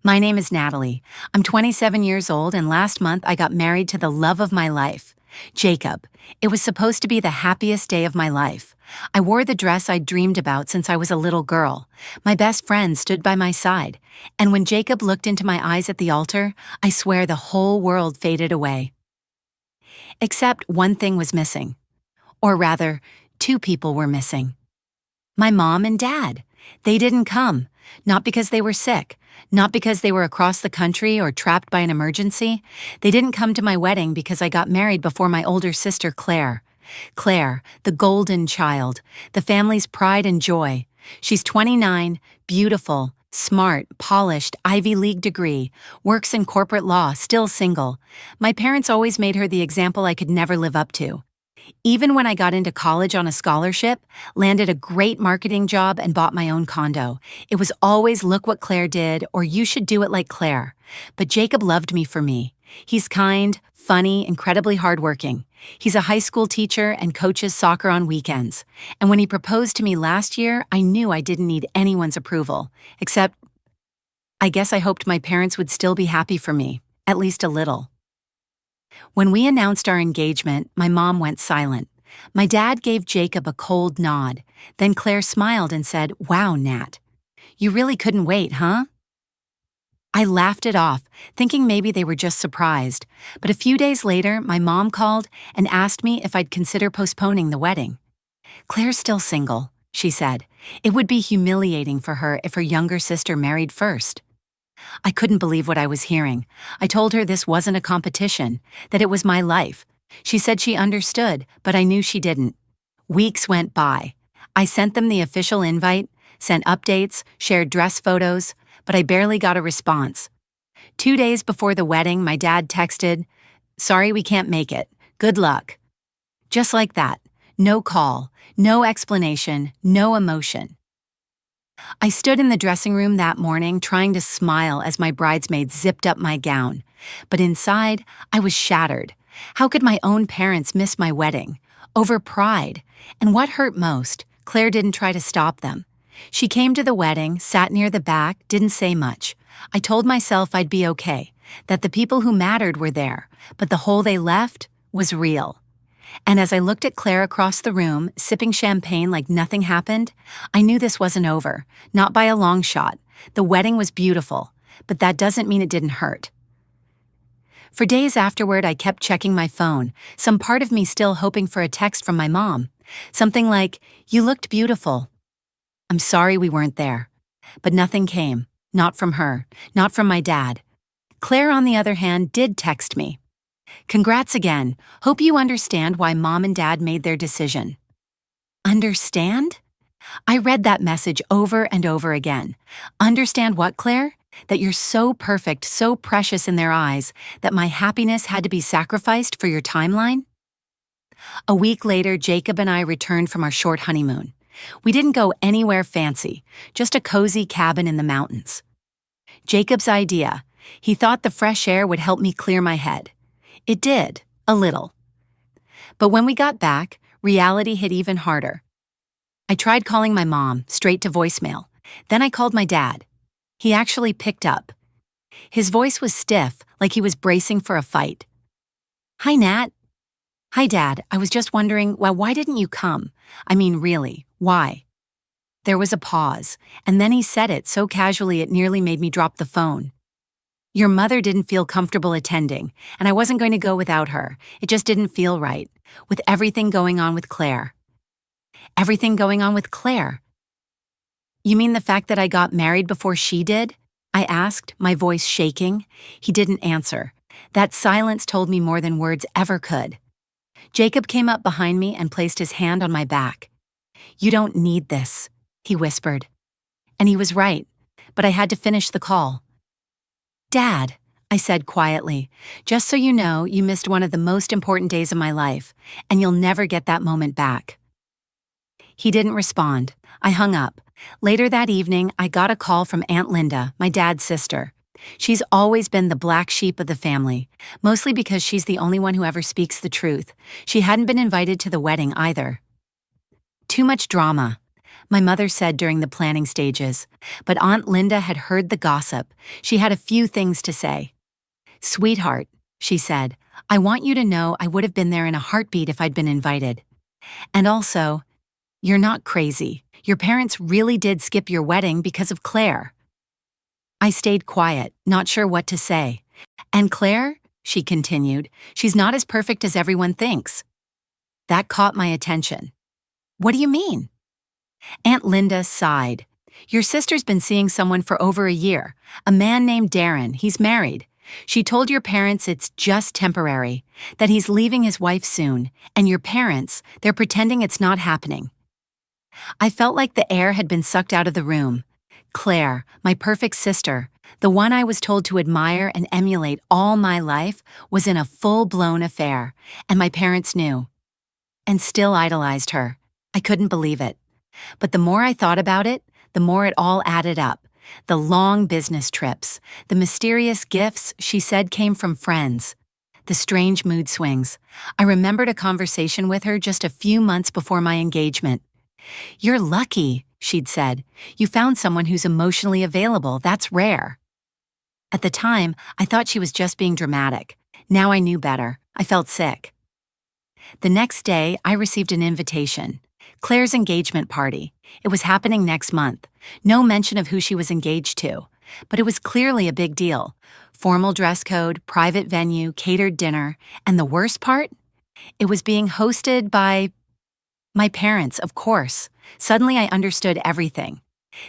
My name is Natalie. I'm 27 years old, and last month I got married to the love of my life, Jacob. It was supposed to be the happiest day of my life. I wore the dress I'd dreamed about since I was a little girl. My best friend stood by my side, and when Jacob looked into my eyes at the altar, I swear the whole world faded away. Except one thing was missing. Or rather, two people were missing. My mom and dad. They didn't come. Not because they were sick, not because they were across the country or trapped by an emergency. They didn't come to my wedding because I got married before my older sister Claire. Claire, the golden child, the family's pride and joy. She's 29, beautiful, smart, polished, Ivy League degree, works in corporate law, still single. My parents always made her the example I could never live up to. Even when I got into college on a scholarship, landed a great marketing job, and bought my own condo, it was always look what Claire did, or you should do it like Claire. But Jacob loved me for me. He's kind, funny, incredibly hardworking. He's a high school teacher and coaches soccer on weekends. And when he proposed to me last year, I knew I didn't need anyone's approval. Except, I guess I hoped my parents would still be happy for me, at least a little. When we announced our engagement, my mom went silent. My dad gave Jacob a cold nod. Then Claire smiled and said, "Wow, Nat. You really couldn't wait, huh?" I laughed it off, thinking maybe they were just surprised. But a few days later, my mom called and asked me if I'd consider postponing the wedding. "Claire's still single," she said. "It would be humiliating for her if her younger sister married first." I couldn't believe what I was hearing. I told her this wasn't a competition, that it was my life. She said she understood, but I knew she didn't. Weeks went by. I sent them the official invite, sent updates, shared dress photos, but I barely got a response. 2 days before the wedding, my dad texted, "Sorry we can't make it. Good luck." Just like that. No call, no explanation, no emotion. I stood in the dressing room that morning trying to smile as my bridesmaid zipped up my gown. But inside, I was shattered. How could my own parents miss my wedding? Over pride. And what hurt most, Claire didn't try to stop them. She came to the wedding, sat near the back, didn't say much. I told myself I'd be okay, that the people who mattered were there, but the hole they left was real. And as I looked at Claire across the room, sipping champagne like nothing happened, I knew this wasn't over, not by a long shot. The wedding was beautiful, but that doesn't mean it didn't hurt. For days afterward, I kept checking my phone, some part of me still hoping for a text from my mom. Something like, "You looked beautiful." I'm sorry we weren't there. But nothing came, not from her, not from my dad. Claire, on the other hand, did text me. "Congrats again. Hope you understand why Mom and Dad made their decision." Understand? I read that message over and over again. Understand what, Claire? That you're so perfect, so precious in their eyes, that my happiness had to be sacrificed for your timeline? A week later, Jacob and I returned from our short honeymoon. We didn't go anywhere fancy, just a cozy cabin in the mountains. Jacob's idea. He thought the fresh air would help me clear my head. It did, a little. But when we got back, reality hit even harder. I tried calling my mom, straight to voicemail. Then I called my dad. He actually picked up. His voice was stiff, like he was bracing for a fight. "Hi, Nat." "Hi, Dad. I was just wondering, well, why didn't you come? I mean, really, why?" There was a pause, and then he said it so casually it nearly made me drop the phone. "Your mother didn't feel comfortable attending, and I wasn't going to go without her. It just didn't feel right, with everything going on with Claire." Everything going on with Claire? "You mean the fact that I got married before she did?" I asked, my voice shaking. He didn't answer. That silence told me more than words ever could. Jacob came up behind me and placed his hand on my back. "You don't need this," he whispered. And he was right, but I had to finish the call. "Dad," I said quietly, "just so you know, you missed one of the most important days of my life, and you'll never get that moment back." He didn't respond. I hung up. Later that evening, I got a call from Aunt Linda, my dad's sister. She's always been the black sheep of the family, mostly because she's the only one who ever speaks the truth. She hadn't been invited to the wedding either. Too much drama. my mother said during the planning stages. But Aunt Linda had heard the gossip. She had a few things to say. "Sweetheart," she said, "I want you to know I would have been there in a heartbeat if I'd been invited. And also, you're not crazy. Your parents really did skip your wedding because of Claire." I stayed quiet, not sure what to say. "And Claire," she continued, "she's not as perfect as everyone thinks." That caught my attention. "What do you mean?" Aunt Linda sighed. "Your sister's been seeing someone for over a year, a man named Darren. He's married. She told your parents it's just temporary, that he's leaving his wife soon, and your parents, they're pretending it's not happening." I felt like the air had been sucked out of the room. Claire, my perfect sister, the one I was told to admire and emulate all my life, was in a full-blown affair, and my parents knew. And still idolized her. I couldn't believe it. But the more I thought about it, the more it all added up. The long business trips, the mysterious gifts she said came from friends, the strange mood swings. I remembered a conversation with her just a few months before my engagement. "You're lucky," she'd said. "You found someone who's emotionally available. That's rare." At the time, I thought she was just being dramatic. Now I knew better. I felt sick. The next day, I received an invitation. Claire's engagement party. It was happening next month. No mention of who she was engaged to. But it was clearly a big deal. Formal dress code, private venue, catered dinner, and the worst part? It was being hosted by my parents, of course. Suddenly I understood everything.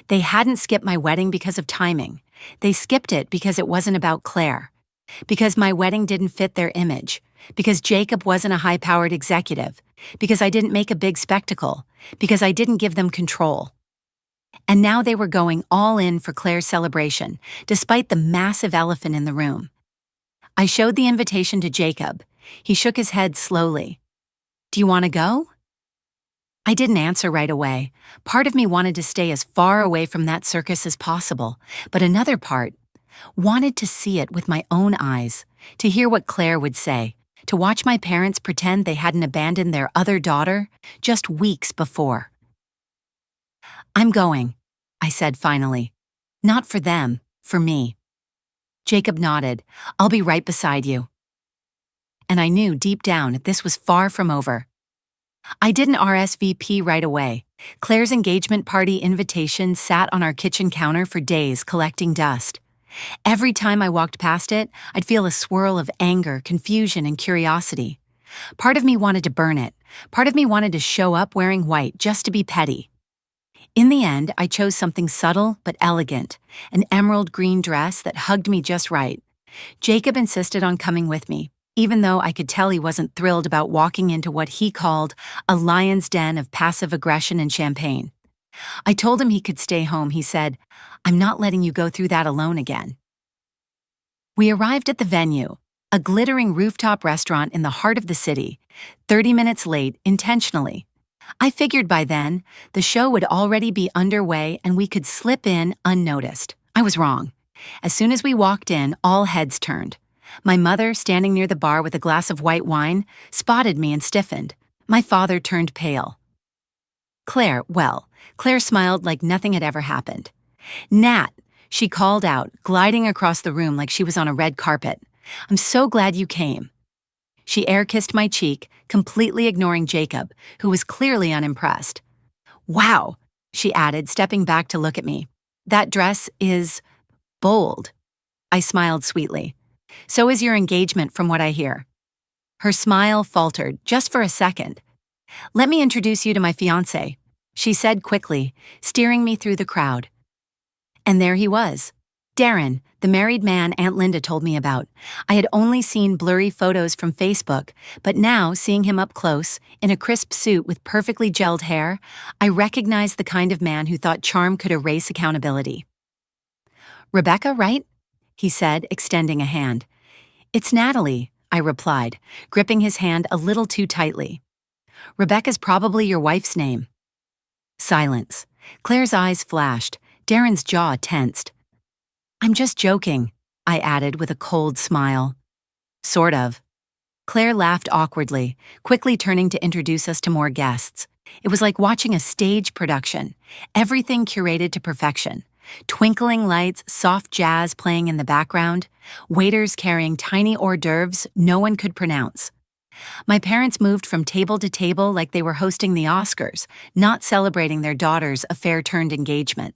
They hadn't skipped my wedding because of timing. They skipped it because it wasn't about Claire. Because my wedding didn't fit their image. Because Jacob wasn't a high-powered executive. Because I didn't make a big spectacle. Because I didn't give them control. And now they were going all in for Claire's celebration, despite the massive elephant in the room. I showed the invitation to Jacob. He shook his head slowly. "Do you want to go?" I didn't answer right away. Part of me wanted to stay as far away from that circus as possible, but another part wanted to see it with my own eyes, to hear what Claire would say, to watch my parents pretend they hadn't abandoned their other daughter just weeks before. "I'm going," I said finally. "Not for them, for me." Jacob nodded. "I'll be right beside you." And I knew deep down this was far from over. I didn't RSVP right away. Claire's engagement party invitation sat on our kitchen counter for days, collecting dust. Every time I walked past it, I'd feel a swirl of anger, confusion, and curiosity. Part of me wanted to burn it. Part of me wanted to show up wearing white just to be petty. In the end, I chose something subtle but elegant, an emerald green dress that hugged me just right. Jacob insisted on coming with me, even though I could tell he wasn't thrilled about walking into what he called a lion's den of passive aggression and champagne. I told him he could stay home. He said, "I'm not letting you go through that alone again." We arrived at the venue, a glittering rooftop restaurant in the heart of the city, 30 minutes late intentionally. I figured by then, the show would already be underway and we could slip in unnoticed. I was wrong. As soon as we walked in, all heads turned. My mother, standing near the bar with a glass of white wine, spotted me and stiffened. My father turned pale. Claire smiled like nothing had ever happened. "Nat," she called out, gliding across the room like she was on a red carpet. "I'm so glad you came." She air-kissed my cheek, completely ignoring Jacob, who was clearly unimpressed. "Wow," she added, stepping back to look at me. "That dress is bold." I smiled sweetly. "So is your engagement, from what I hear." Her smile faltered, just for a second. "Let me introduce you to my fiancé," she said quickly, steering me through the crowd. And there he was, Darren, the married man Aunt Linda told me about. I had only seen blurry photos from Facebook, but now, seeing him up close, in a crisp suit with perfectly gelled hair, I recognized the kind of man who thought charm could erase accountability. "Rebecca, right?" he said, extending a hand. "It's Natalie," I replied, gripping his hand a little too tightly. "Rebecca's probably your wife's name." Silence. Claire's eyes flashed. Darren's jaw tensed. "I'm just joking," I added with a cold smile. "Sort of." Claire laughed awkwardly, quickly turning to introduce us to more guests. It was like watching a stage production, everything curated to perfection. Twinkling lights, soft jazz playing in the background, waiters carrying tiny hors d'oeuvres no one could pronounce. My parents moved from table to table like they were hosting the Oscars, not celebrating their daughter's affair-turned engagement.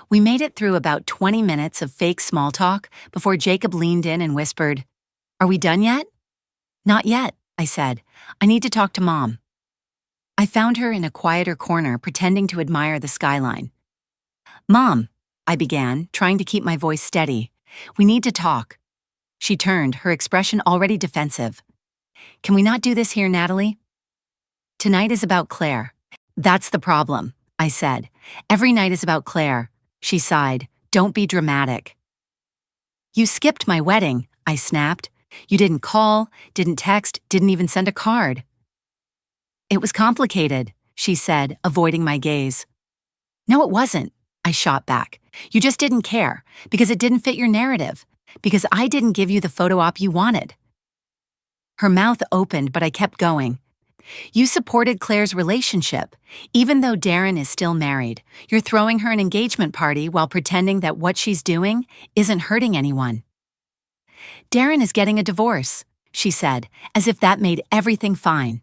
We made it through about 20 minutes of fake small talk before Jacob leaned in and whispered, "Are we done yet?" "Not yet," I said. "I need to talk to Mom." I found her in a quieter corner pretending to admire the skyline. "Mom," I began, trying to keep my voice steady. "We need to talk." She turned, her expression already defensive. "Can we not do this here, Natalie?" "Tonight is about Claire." "That's the problem," I said. "Every night is about Claire." She sighed. "Don't be dramatic." "You skipped my wedding," I snapped. "You didn't call, didn't text, didn't even send a card." "It was complicated," she said, avoiding my gaze. "No, it wasn't," I shot back. "You just didn't care, because it didn't fit your narrative, because I didn't give you the photo op you wanted." Her mouth opened, but I kept going. "You supported Claire's relationship. Even though Darren is still married, you're throwing her an engagement party while pretending that what she's doing isn't hurting anyone." "Darren is getting a divorce," she said, as if that made everything fine.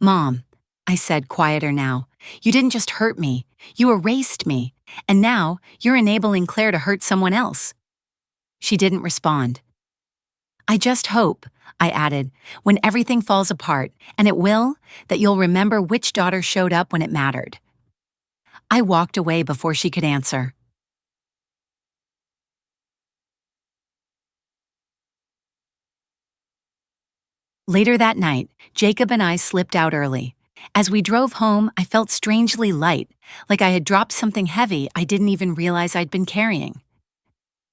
"Mom," I said, quieter now, "you didn't just hurt me, you erased me, and now you're enabling Claire to hurt someone else." She didn't respond. "I just hope," I added, "when everything falls apart, and it will, that you'll remember which daughter showed up when it mattered." I walked away before she could answer. Later that night, Jacob and I slipped out early. As we drove home, I felt strangely light, like I had dropped something heavy I didn't even realize I'd been carrying.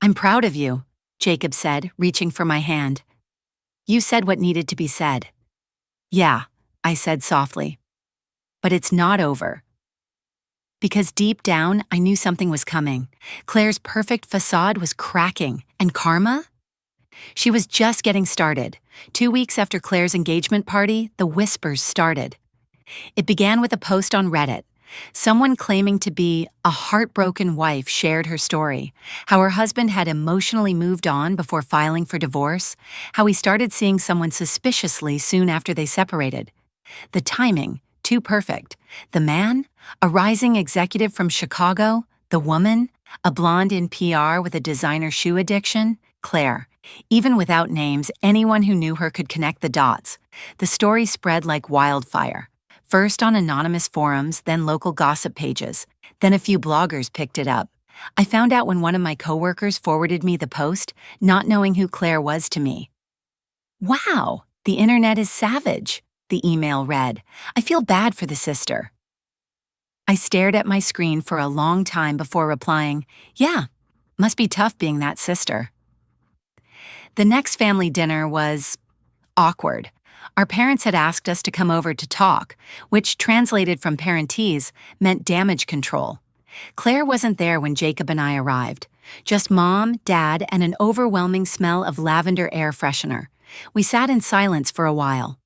"I'm proud of you," Jacob said, reaching for my hand. "You said what needed to be said." "Yeah," I said softly. "But it's not over." Because deep down, I knew something was coming. Claire's perfect facade was cracking, and karma? She was just getting started. 2 weeks after Claire's engagement party, the whispers started. It began with a post on Reddit. Someone claiming to be a heartbroken wife shared her story, how her husband had emotionally moved on before filing for divorce, how he started seeing someone suspiciously soon after they separated. The timing, too perfect. The man, a rising executive from Chicago. The woman, a blonde in PR with a designer shoe addiction. Claire. Even without names, anyone who knew her could connect the dots. The story spread like wildfire. First on anonymous forums, then local gossip pages. Then a few bloggers picked it up. I found out when one of my coworkers forwarded me the post, not knowing who Claire was to me. "Wow, the internet is savage," the email read. "I feel bad for the sister." I stared at my screen for a long time before replying, "Yeah, must be tough being that sister." The next family dinner was awkward. Our parents had asked us to come over to talk, which translated from parentese meant damage control. Claire wasn't there when Jacob and I arrived. Just Mom, Dad, and an overwhelming smell of lavender air freshener. We sat in silence for a while.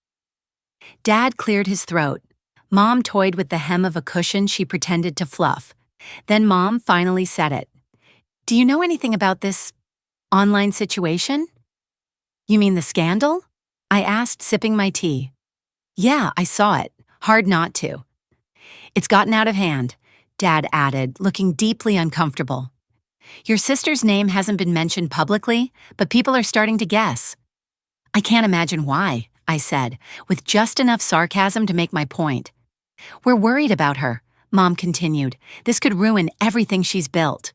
Dad cleared his throat. Mom toyed with the hem of a cushion she pretended to fluff. Then Mom finally said it. "Do you know anything about this online situation?" "You mean the scandal?" I asked, sipping my tea. "Yeah, I saw it. Hard not to." "It's gotten out of hand," Dad added, looking deeply uncomfortable. "Your sister's name hasn't been mentioned publicly, but people are starting to guess." "I can't imagine why," I said, with just enough sarcasm to make my point. "We're worried about her," Mom continued. "This could ruin everything she's built."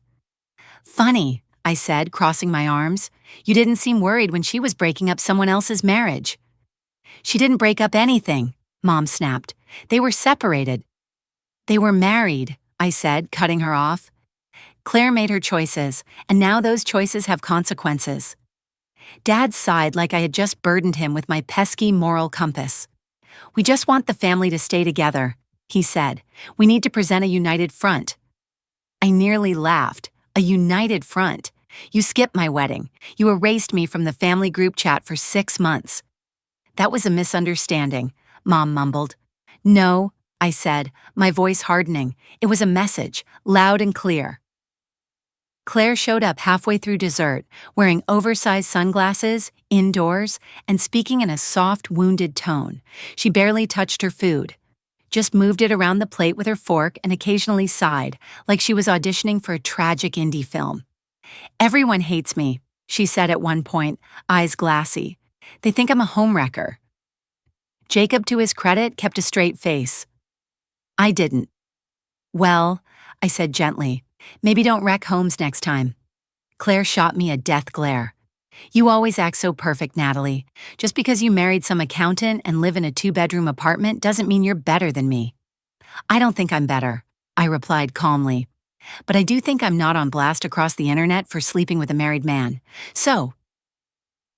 "Funny," I said, crossing my arms. "You didn't seem worried when she was breaking up someone else's marriage." "She didn't break up anything," Mom snapped. "They were separated." "They were married," I said, cutting her off. "Claire made her choices, and now those choices have consequences." Dad sighed like I had just burdened him with my pesky moral compass. "We just want the family to stay together," he said. "We need to present a united front." I nearly laughed. A united front. "You skipped my wedding. You erased me from the family group chat for 6 months." "That was a misunderstanding," Mom mumbled. "No," I said, my voice hardening. It was a message, loud and clear. Claire showed up halfway through dessert, wearing oversized sunglasses, indoors, and speaking in a soft, wounded tone. She barely touched her food, just moved it around the plate with her fork and occasionally sighed, like she was auditioning for a tragic indie film. Everyone hates me, she said at one point, eyes glassy. They think I'm a homewrecker. Jacob, to his credit, kept a straight face. I didn't. Well, I said gently, maybe don't wreck homes next time. Claire shot me a death glare. You always act so perfect, Natalie. Just because you married some accountant and live in a 2-bedroom apartment doesn't mean you're better than me. I don't think I'm better, I replied calmly. But I do think I'm not on blast across the internet for sleeping with a married man. So,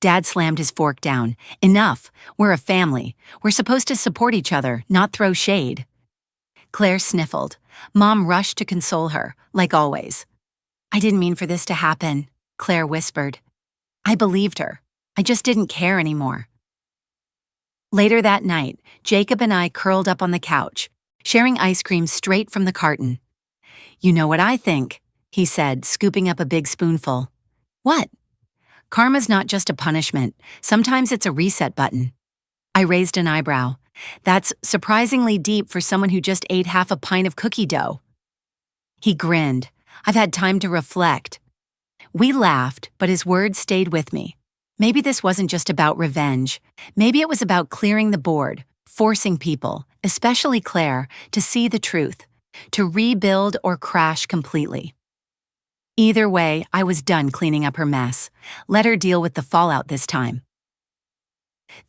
Dad slammed his fork down. Enough. We're a family. We're supposed to support each other, not throw shade. Claire sniffled. Mom rushed to console her, like always. I didn't mean for this to happen, Claire whispered. I believed her. I just didn't care anymore. Later that night, Jacob and I curled up on the couch, sharing ice cream straight from the carton. You know what I think, he said, scooping up a big spoonful. What? Karma's not just a punishment. Sometimes it's a reset button. I raised an eyebrow. That's surprisingly deep for someone who just ate half a pint of cookie dough. He grinned. I've had time to reflect. We laughed, but his words stayed with me. Maybe this wasn't just about revenge. Maybe it was about clearing the board, forcing people, especially Claire, to see the truth, to rebuild or crash completely. Either way, I was done cleaning up her mess. Let her deal with the fallout this time.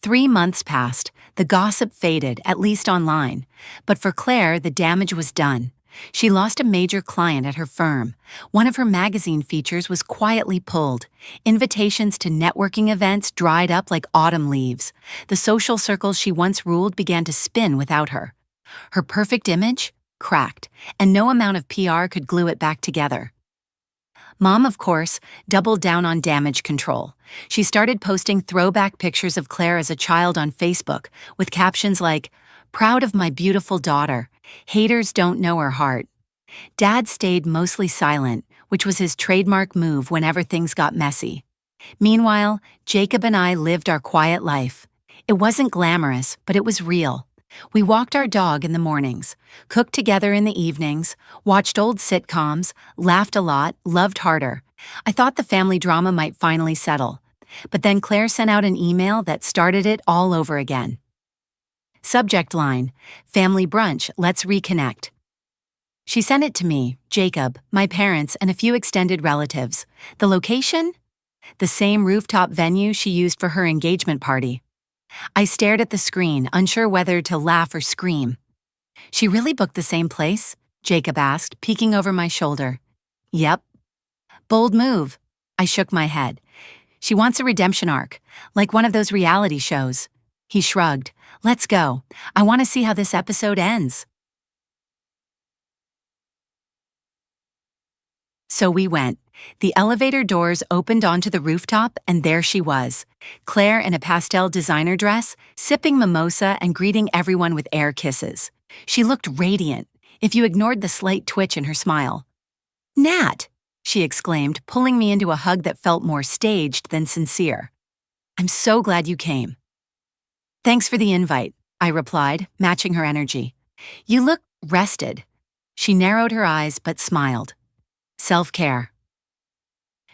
3 months passed. The gossip faded, at least online. But for Claire, the damage was done. She lost a major client at her firm. One of her magazine features was quietly pulled. Invitations to networking events dried up like autumn leaves. The social circles she once ruled began to spin without her. Her perfect image? Cracked, and no amount of PR could glue it back together. Mom, of course, doubled down on damage control. She started posting throwback pictures of Claire as a child on Facebook, with captions like, "Proud of my beautiful daughter. Haters don't know her heart." Dad stayed mostly silent, which was his trademark move whenever things got messy. Meanwhile, Jacob and I lived our quiet life. It wasn't glamorous, but it was real. We walked our dog in the mornings, cooked together in the evenings, watched old sitcoms, laughed a lot, loved harder. I thought the family drama might finally settle. But then Claire sent out an email that started it all over again. Subject line, "Family brunch, let's reconnect." She sent it to me, Jacob, my parents, and a few extended relatives. The location? The same rooftop venue she used for her engagement party. I stared at the screen, unsure whether to laugh or scream. She really booked the same place? Jacob asked, peeking over my shoulder. Yep. Bold move. I shook my head. She wants a redemption arc, like one of those reality shows. He shrugged. Let's go. I want to see how this episode ends. So we went. The elevator doors opened onto the rooftop, and there she was, Claire in a pastel designer dress, sipping mimosa and greeting everyone with air kisses. She looked radiant, if you ignored the slight twitch in her smile. Nat, she exclaimed, pulling me into a hug that felt more staged than sincere. I'm so glad you came. Thanks for the invite, I replied, matching her energy. You look rested. She narrowed her eyes but smiled. Self-care.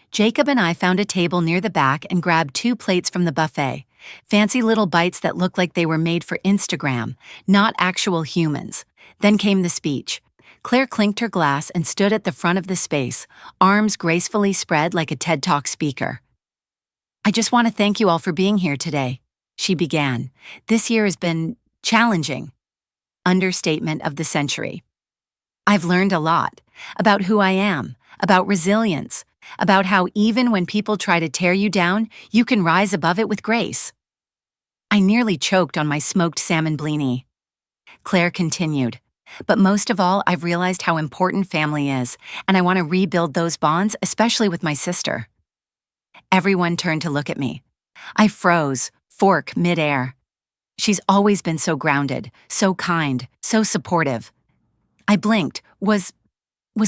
Jacob and I found a table near the back and grabbed 2 plates from the buffet, fancy little bites that looked like they were made for Instagram, not actual humans. Then came the speech. Claire clinked her glass and stood at the front of the space, arms gracefully spread like a TED Talk speaker. I just want to thank you all for being here today, she began. This year has been challenging. Understatement of the century. I've learned a lot about who I am, about resilience, about how even when people try to tear you down, you can rise above it with grace. I nearly choked on my smoked salmon blini. Claire continued, but most of all, I've realized how important family is, and I want to rebuild those bonds, especially with my sister. Everyone turned to look at me. I froze, fork midair. She's always been so grounded, so kind, so supportive. I blinked. Was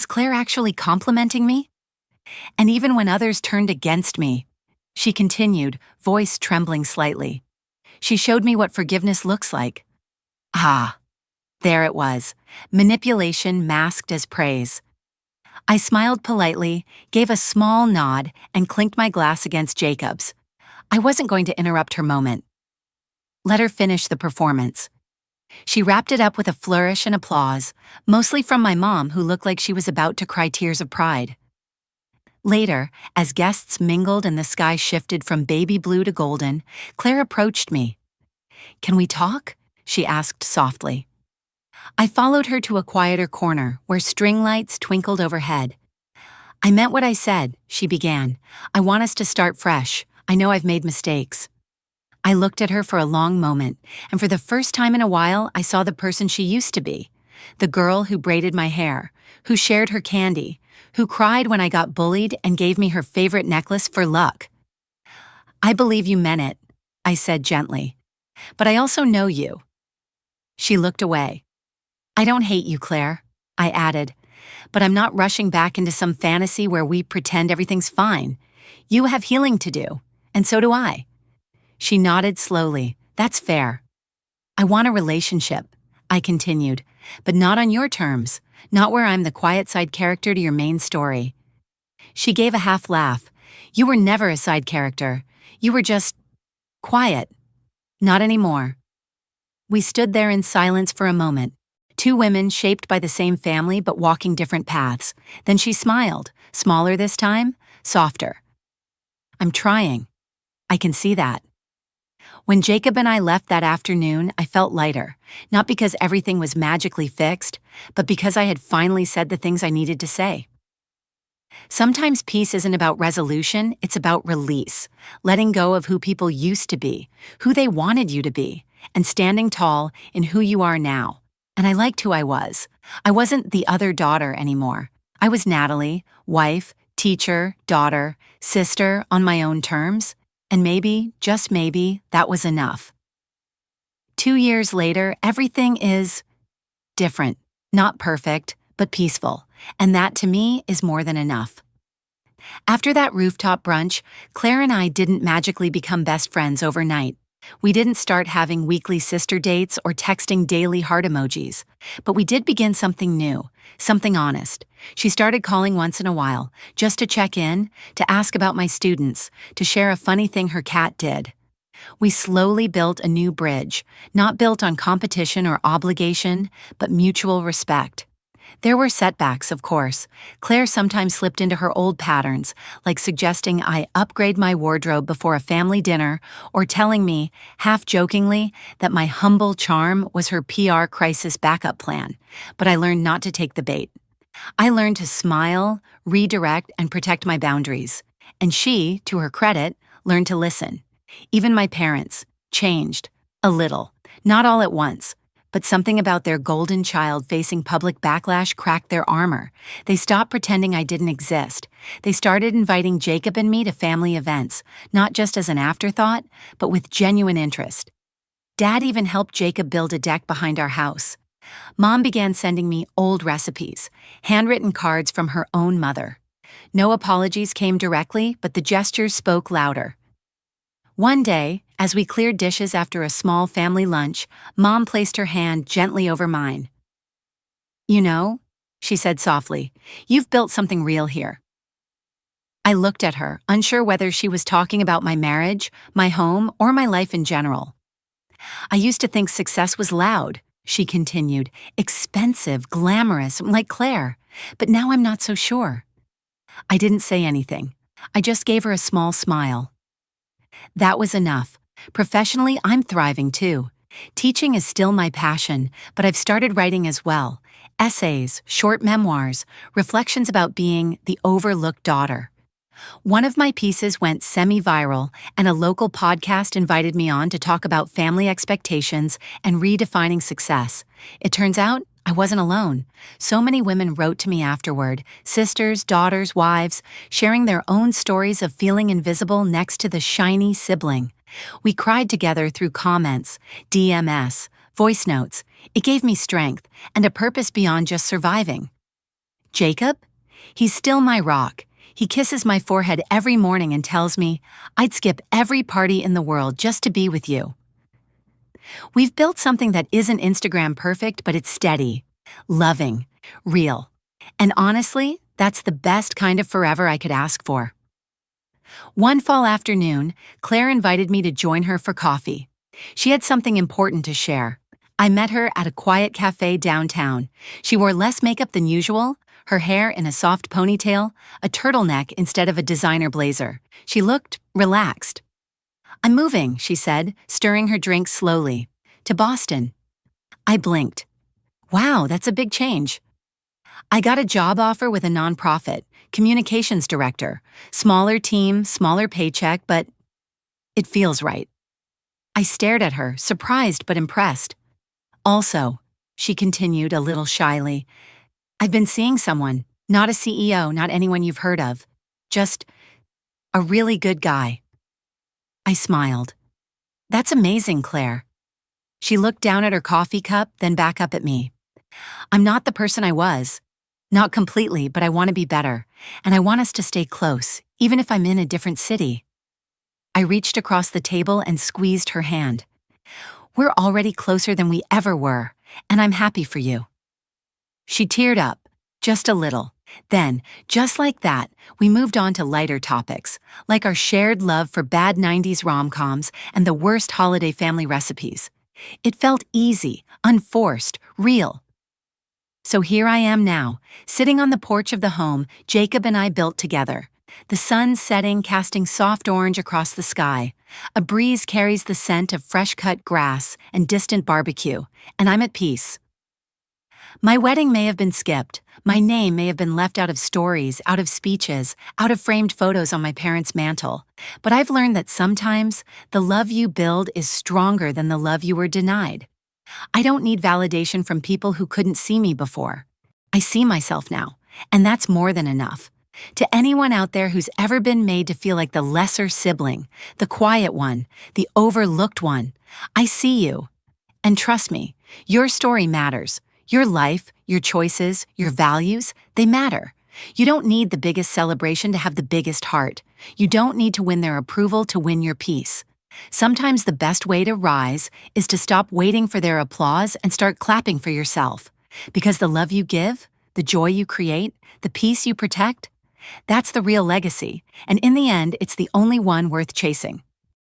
Claire actually complimenting me? And even when others turned against me, she continued, voice trembling slightly. She showed me what forgiveness looks like. Ah, there it was. Manipulation masked as praise. I smiled politely, gave a small nod, and clinked my glass against Jacob's. I wasn't going to interrupt her moment. Let her finish the performance. She wrapped it up with a flourish and applause, mostly from my mom, who looked like she was about to cry tears of pride. Later, as guests mingled and the sky shifted from baby blue to golden, Claire approached me. "Can we talk?" she asked softly. I followed her to a quieter corner where string lights twinkled overhead. "I meant what I said," she began. "I want us to start fresh. I know I've made mistakes." I looked at her for a long moment, and for the first time in a while, I saw the person she used to be. The girl who braided my hair, who shared her candy, who cried when I got bullied and gave me her favorite necklace for luck. "I believe you meant it," I said gently. "But I also know you." She looked away. "I don't hate you, Claire," I added, "but I'm not rushing back into some fantasy where we pretend everything's fine. You have healing to do, and so do I." She nodded slowly. "That's fair." "I want a relationship," I continued, "but not on your terms, not where I'm the quiet side character to your main story." She gave a half laugh. "You were never a side character. You were just quiet." "Not anymore." We stood there in silence for a moment, two women shaped by the same family but walking different paths. Then she smiled, smaller this time, softer. "I'm trying. I can see that." When Jacob and I left that afternoon, I felt lighter, not because everything was magically fixed, but because I had finally said the things I needed to say. Sometimes peace isn't about resolution, it's about release, letting go of who people used to be, who they wanted you to be, and standing tall in who you are now. And I liked who I was. I wasn't the other daughter anymore. I was Natalie, wife, teacher, daughter, sister on my own terms. And maybe, just maybe, that was enough. 2 years later, everything is different. Not perfect, but peaceful. And that, to me, is more than enough. After that rooftop brunch, Claire and I didn't magically become best friends overnight. We didn't start having weekly sister dates or texting daily heart emojis. But we did begin something new, something honest. She started calling once in a while, just to check in, to ask about my students, to share a funny thing her cat did. We slowly built a new bridge, not built on competition or obligation, but mutual respect. There were setbacks, of course. Claire sometimes slipped into her old patterns, like suggesting I upgrade my wardrobe before a family dinner or telling me, half-jokingly, that my humble charm was her PR crisis backup plan. But I learned not to take the bait. I learned to smile, redirect, and protect my boundaries. And she, to her credit, learned to listen. Even my parents changed. A little. Not all at once. But something about their golden child facing public backlash cracked their armor. They stopped pretending I didn't exist. They started inviting Jacob and me to family events, not just as an afterthought, but with genuine interest. Dad even helped Jacob build a deck behind our house. Mom began sending me old recipes, handwritten cards from her own mother. No apologies came directly, but the gestures spoke louder. One day, as we cleared dishes after a small family lunch, Mom placed her hand gently over mine. "You know," she said softly, "you've built something real here." I looked at her, unsure whether she was talking about my marriage, my home, or my life in general. "I used to think success was loud," she continued, "expensive, glamorous, like Claire, but now I'm not so sure." I didn't say anything. I just gave her a small smile. That was enough. Professionally, I'm thriving too. Teaching is still my passion, but I've started writing as well. Essays, short memoirs, reflections about being the overlooked daughter. One of my pieces went semi-viral, and a local podcast invited me on to talk about family expectations and redefining success. It turns out I wasn't alone. So many women wrote to me afterward, sisters, daughters, wives, sharing their own stories of feeling invisible next to the shiny sibling. We cried together through comments, DMS, voice notes. It gave me strength and a purpose beyond just surviving. Jacob? He's still my rock. He kisses my forehead every morning and tells me, I'd skip every party in the world just to be with you. We've built something that isn't Instagram perfect, but it's steady, loving, real. And honestly, that's the best kind of forever I could ask for. One fall afternoon, Claire invited me to join her for coffee. She had something important to share. I met her at a quiet cafe downtown. She wore less makeup than usual, her hair in a soft ponytail, a turtleneck instead of a designer blazer. She looked relaxed. I'm moving, she said, stirring her drink slowly. To Boston. I blinked. Wow, that's a big change. I got a job offer with a nonprofit, communications director. Smaller team, smaller paycheck, but it feels right. I stared at her, surprised but impressed. Also, she continued a little shyly, I've been seeing someone, not a CEO, not anyone you've heard of. Just a really good guy. I smiled. That's amazing, Claire. She looked down at her coffee cup, then back up at me. I'm not the person I was. Not completely, but I want to be better. And I want us to stay close, even if I'm in a different city. I reached across the table and squeezed her hand. We're already closer than we ever were, and I'm happy for you. She teared up, just a little. Then, just like that, we moved on to lighter topics, like our shared love for bad 90s rom-coms and the worst holiday family recipes. It felt easy, unforced, real. So here I am now, sitting on the porch of the home Jacob and I built together. The sun setting, casting soft orange across the sky. A breeze carries the scent of fresh-cut grass and distant barbecue, and I'm at peace. My wedding may have been skipped. My name may have been left out of stories, out of speeches, out of framed photos on my parents' mantle. But I've learned that sometimes the love you build is stronger than the love you were denied. I don't need validation from people who couldn't see me before. I see myself now, and that's more than enough. To anyone out there who's ever been made to feel like the lesser sibling, the quiet one, the overlooked one, I see you. And trust me, your story matters. Your life, your choices, your values, they matter. You don't need the biggest celebration to have the biggest heart. You don't need to win their approval to win your peace. Sometimes the best way to rise is to stop waiting for their applause and start clapping for yourself. Because the love you give, the joy you create, the peace you protect, that's the real legacy. And in the end, it's the only one worth chasing.